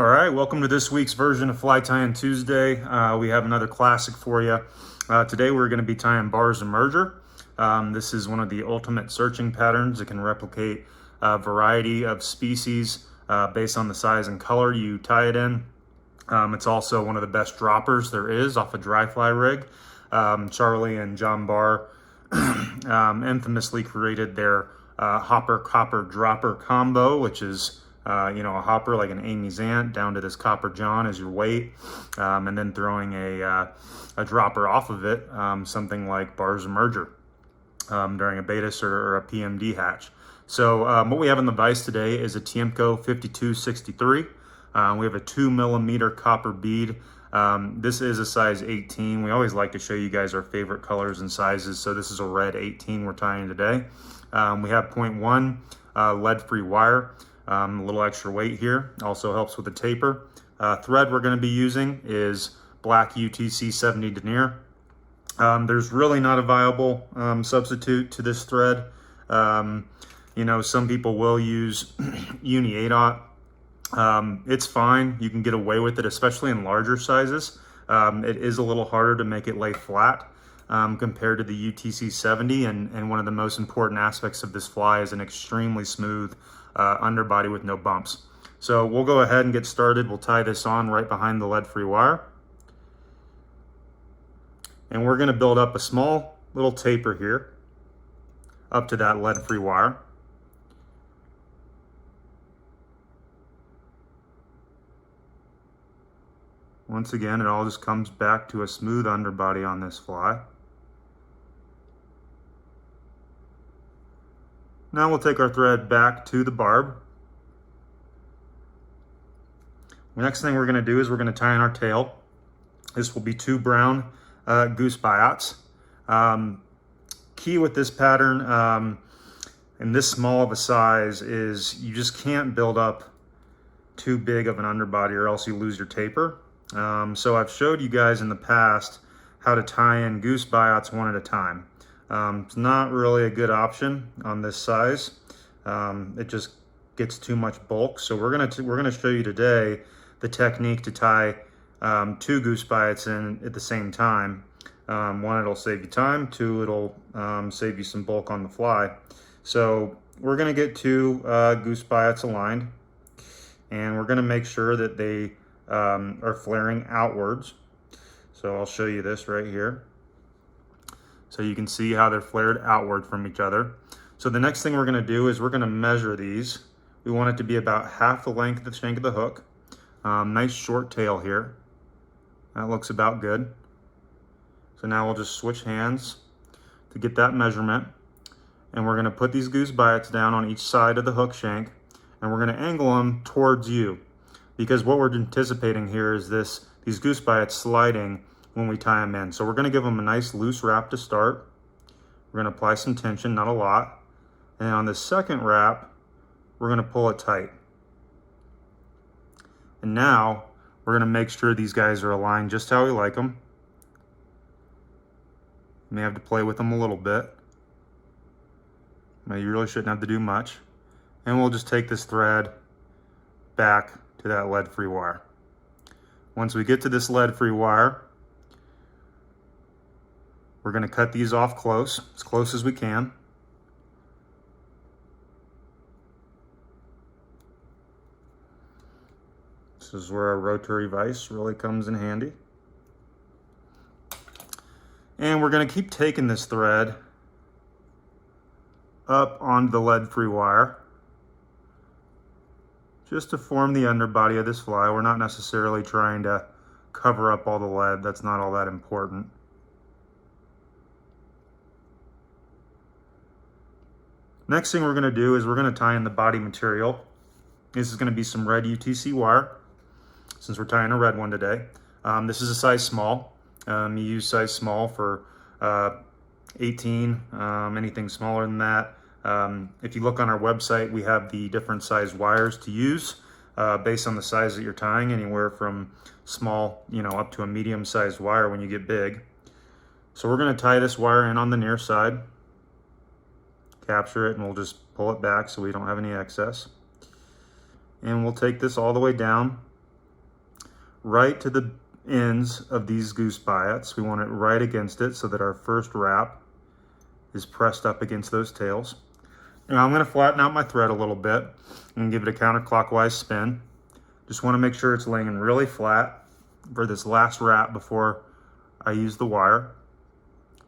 All right, welcome to this week's version of Fly Tying Tuesday. We have another classic for you. Today we're going to be tying bars and merger. This is one of the ultimate searching patterns. It can replicate a variety of species based on the size and color you tie it in. It's also one of the best droppers there is off a dry fly rig. Charlie and John Barr infamously created their hopper copper dropper combo, which is a hopper like an Amy Zant down to this copper John as your weight, and then throwing a dropper off of it, something like bars and merger during a Baetis or a PMD hatch. So what we have in the vise today is a Tiemco 5263. We have a 2mm copper bead. This is a size 18. We always like to show you guys our favorite colors and sizes. So this is a red 18 we're tying today. We have 0.1 lead-free wire. A little extra weight here also helps with the taper. Thread we're going to be using is black UTC 70 denier. There's really not a viable substitute to this thread. Some people will use Uni 8/0. It's fine. You can get away with it, especially in larger sizes. It is a little harder to make it lay flat compared to the UTC 70, and one of the most important aspects of this fly is an extremely smooth underbody with no bumps. So we'll go ahead and get started. We'll tie this on right behind the lead-free wire. And we're going to build up a small little taper here up to that lead-free wire. Once again, it all just comes back to a smooth underbody on this fly. Now we'll take our thread back to the barb. The next thing we're going to do is we're going to tie in our tail. This will be 2 brown goose biots. Key with this pattern in this small of a size is you just can't build up too big of an underbody or else you lose your taper. So I've showed you guys in the past how to tie in goose biots one at a time. It's not really a good option on this size. It just gets too much bulk. So we're gonna show you today the technique to tie 2 goose biots in at the same time. 1, it'll save you time. 2, it'll save you some bulk on the fly. So we're gonna get 2 goose biots aligned, and we're gonna make sure that they are flaring outwards. So I'll show you this right here. So you can see how they're flared outward from each other. So the next thing we're going to do is we're going to measure these. We want it to be about half the length of the shank of the hook. Nice short tail here. That looks about good. So now we'll just switch hands to get that measurement. And we're going to put these goose biots down on each side of the hook shank. And we're going to angle them towards you. Because what we're anticipating here is these goose biots sliding when we tie them in. So we're going to give them a nice loose wrap to start. We're going to apply some tension, not a lot. And on the second wrap, we're going to pull it tight. And now we're going to make sure these guys are aligned just how we like them. You may have to play with them a little bit. But you really shouldn't have to do much. And we'll just take this thread back to that lead-free wire. Once we get to this lead-free wire, we're going to cut these off as close as we can. This is where our rotary vise really comes in handy. And we're going to keep taking this thread up onto the lead-free wire just to form the underbody of this fly. We're not necessarily trying to cover up all the lead. That's not all that important. Next thing we're going to do is we're going to tie in the body material. This is going to be some red UTC wire, since we're tying a red one today. This is a size small. You use size small for 18, anything smaller than that. If you look on our website, we have the different size wires to use based on the size that you're tying, anywhere from small, up to a medium sized wire when you get big. So we're going to tie this wire in on the near side. Capture it, and we'll just pull it back so we don't have any excess. And we'll take this all the way down right to the ends of these goose biots. We want it right against it so that our first wrap is pressed up against those tails. Now I'm going to flatten out my thread a little bit and give it a counterclockwise spin. Just want to make sure it's laying really flat for this last wrap before I use the wire.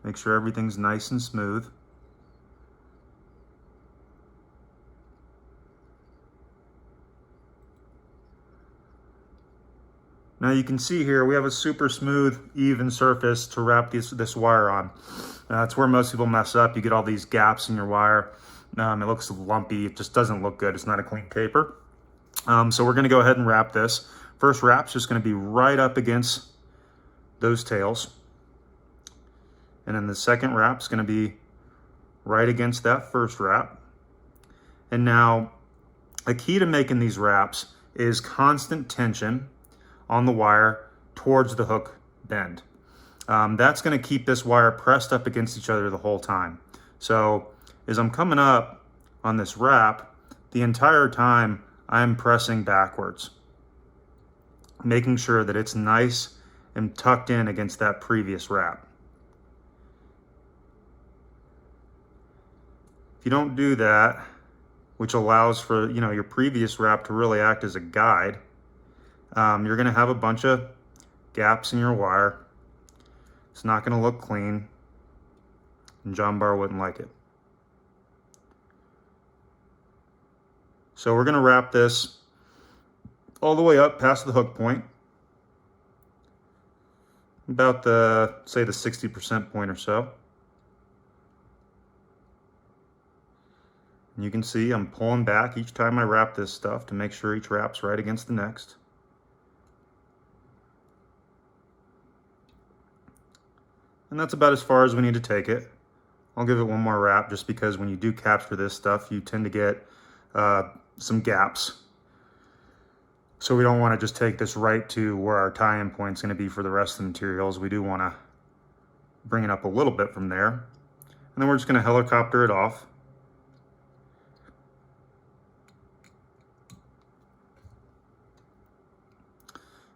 Make sure everything's nice and smooth. Now you can see here we have a super smooth, even surface to wrap this wire on. That's where most people mess up. You get all these gaps in your wire. It looks lumpy. It just doesn't look good. It's not a clean taper. So we're going to go ahead and wrap this. First wrap's just going to be right up against those tails. And then the second wrap's going to be right against that first wrap. And now a key to making these wraps is constant tension on the wire towards the hook bend. That's going to keep this wire pressed up against each other the whole time. So as I'm coming up on this wrap, the entire time I'm pressing backwards, making sure that it's nice and tucked in against that previous wrap. If you don't do that, which allows for your previous wrap to really act as a guide, you're going to have a bunch of gaps in your wire. It's not going to look clean, and John Bar wouldn't like it. So we're going to wrap this all the way up past the hook point, about say the 60% point or so. And you can see I'm pulling back each time I wrap this stuff to make sure each wrap's right against the next. And that's about as far as we need to take it. I'll give it one more wrap just because when you do capture this stuff, you tend to get some gaps. So we don't want to just take this right to where our tie-in point is going to be for the rest of the materials. We do want to bring it up a little bit from there. And then we're just going to helicopter it off.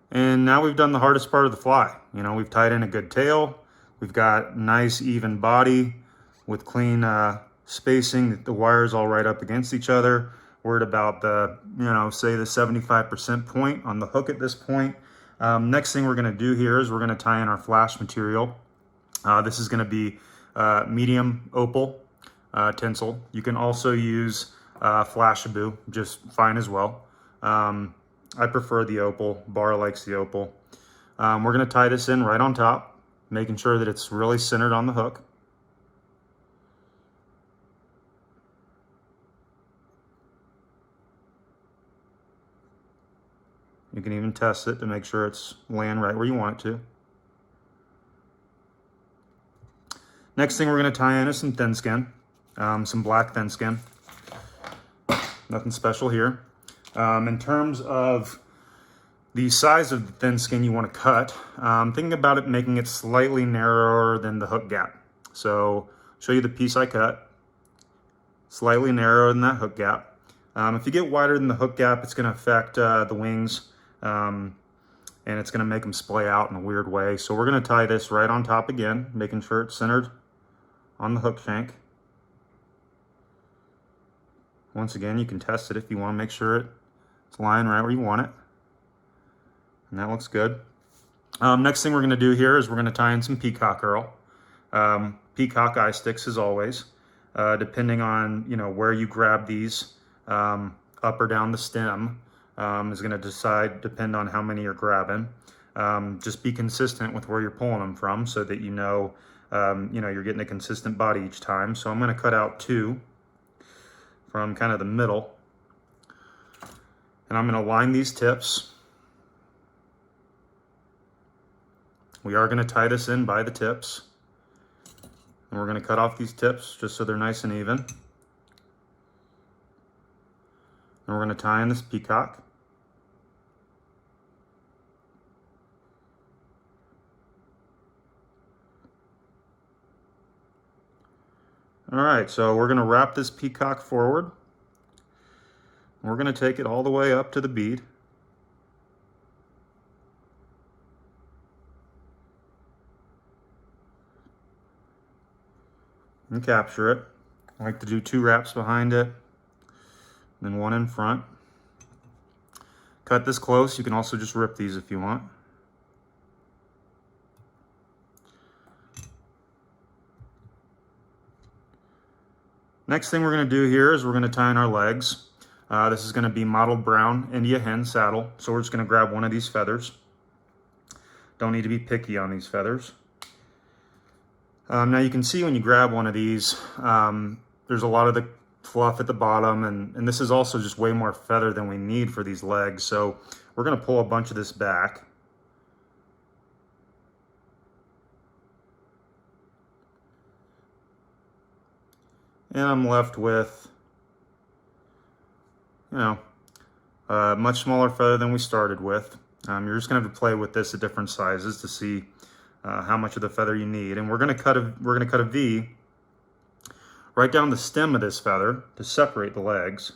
And now we've done the hardest part of the fly. We've tied in a good tail. We've got nice even body with clean spacing. The wire's all right up against each other. We're at about the, say the 75% point on the hook at this point. Next thing we're going to do here is we're going to tie in our flash material. This is going to be medium opal tinsel. You can also use Flashabou, just fine as well. I prefer the opal. Bar likes the opal. We're going to tie this in right on top, making sure that it's really centered on the hook. You can even test it to make sure it's laying right where you want it to. Next thing we're going to tie in is some thin skin, some black thin skin. Nothing special here. In terms of the size of the thin skin you want to cut, thinking about it making it slightly narrower than the hook gap. So I'll show you the piece I cut, slightly narrower than that hook gap. If you get wider than the hook gap, it's going to affect the wings, and it's going to make them splay out in a weird way. So we're going to tie this right on top again, making sure it's centered on the hook shank. Once again, you can test it if you want to make sure it's lying right where you want it. And that looks good. Next thing we're going to do here is we're going to tie in some peacock herl. Peacock eye sticks as always. Depending on where you grab these, up or down the stem, is going to depend on how many you're grabbing. Just be consistent with where you're pulling them from so that you're getting a consistent body each time. So I'm going to cut out 2 from kind of the middle. And I'm going to line these tips. We are going to tie this in by the tips. And we're going to cut off these tips just so they're nice and even. And we're going to tie in this peacock. All right, so we're going to wrap this peacock forward. We're going to take it all the way up to the bead. and capture it. I like to do 2 wraps behind it, and then 1 in front. Cut this close. You can also just rip these if you want. Next thing we're going to do here is we're going to tie in our legs. This is going to be mottled brown India hen saddle. So we're just going to grab one of these feathers. Don't need to be picky on these feathers. Now you can see when you grab one of these, there's a lot of the fluff at the bottom, and this is also just way more feather than we need for these legs. So we're going to pull a bunch of this back. And I'm left with, you know, a much smaller feather than we started with. You're just going to have to play with this at different sizes to see how much of the feather you need. And we're going to cut a V right down the stem of this feather to separate the legs.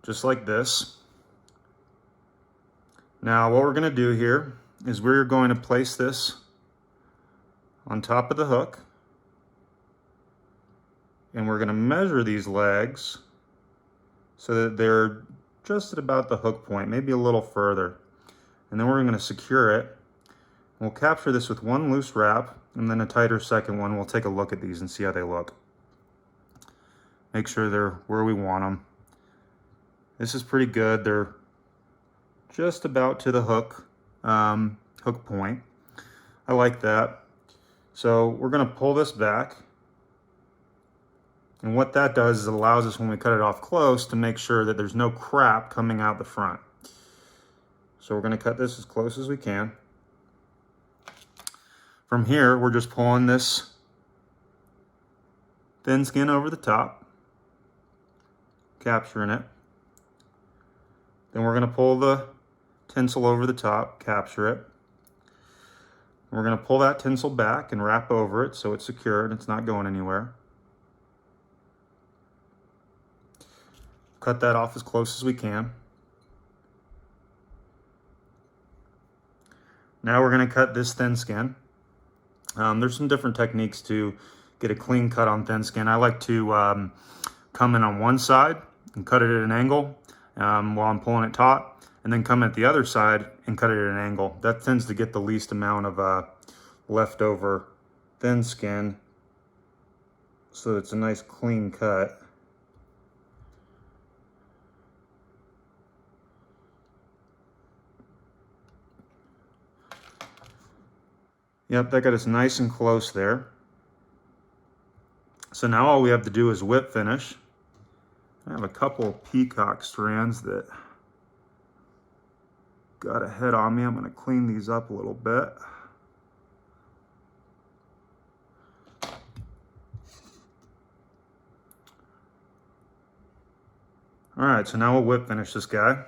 Just like this. Now what we're going to do here is we're going to place this on top of the hook, and we're going to measure these legs so that they're just at about the hook point, maybe a little further. And then we're going to secure it. We'll capture this with 1 loose wrap and then a tighter second one. We'll take a look at these and see how they look. Make sure they're where we want them. This is pretty good. They're just about to the hook point. I like that. So we're going to pull this back. And what that does is it allows us, when we cut it off close, to make sure that there's no crap coming out the front. So we're going to cut this as close as we can. From here, we're just pulling this thin skin over the top, capturing it. Then we're going to pull the tinsel over the top, capture it. We're going to pull that tinsel back and wrap over it so it's secured, it's not going anywhere. Cut that off as close as we can. Now we're going to cut this thin skin. There's some different techniques to get a clean cut on thin skin. I like to come in on one side and cut it at an angle while I'm pulling it taut, and then come at the other side and cut it at an angle. That tends to get the least amount of leftover thin skin, so it's a nice clean cut. Yep, that got us nice and close there. So now all we have to do is whip finish. I have a couple of peacock strands that got a head on me. I'm going to clean these up a little bit. All right, so now we'll whip finish this guy.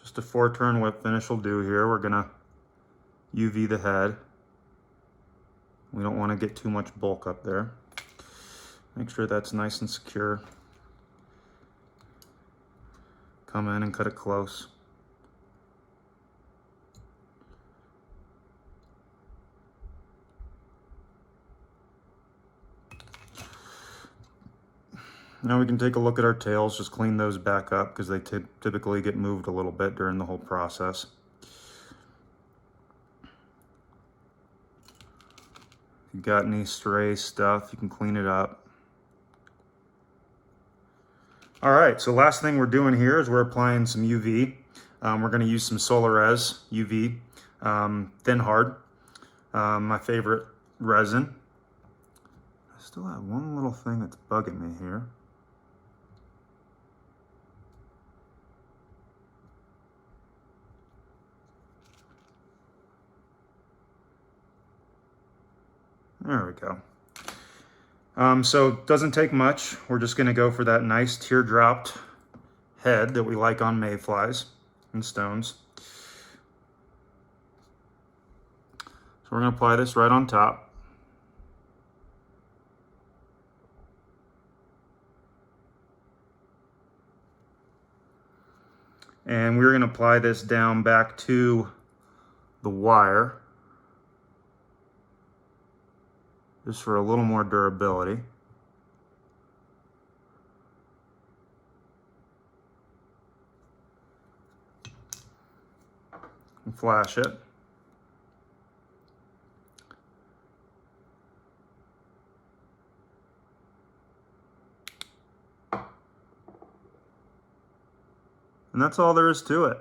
Just a 4-turn whip finish will do here. We're going to UV the head. We don't want to get too much bulk up there. Make sure that's nice and secure. Come in and cut it close. Now we can take a look at our tails, just clean those back up because they typically get moved a little bit during the whole process. If you've got any stray stuff, you can clean it up. All right, so last thing we're doing here is we're applying some UV. We're going to use some Solarez UV, thin hard, my favorite resin. I still have one little thing that's bugging me here. There we go. So it doesn't take much. We're just going to go for that nice teardropped head that we like on mayflies and stones. So we're going to apply this right on top. And we're going to apply this down back to the wire, just for a little more durability. And flash it. And that's all there is to it.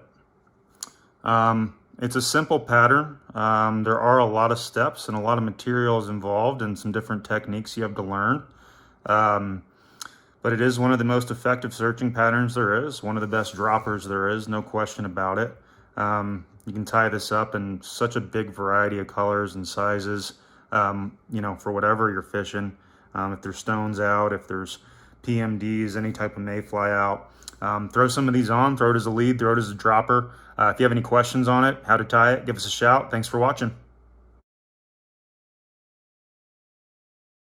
It's a simple pattern. There are a lot of steps and a lot of materials involved and some different techniques you have to learn. But it is one of the most effective searching patterns there is, one of the best droppers there is, no question about it. You can tie this up in such a big variety of colors and sizes, you know, for whatever you're fishing. If there's stones out, if there's PMDs, any type of mayfly out. Throw some of these on, throw it as a lead, throw it as a dropper. If you have any questions on it, how to tie it, give us a shout. Thanks for watching.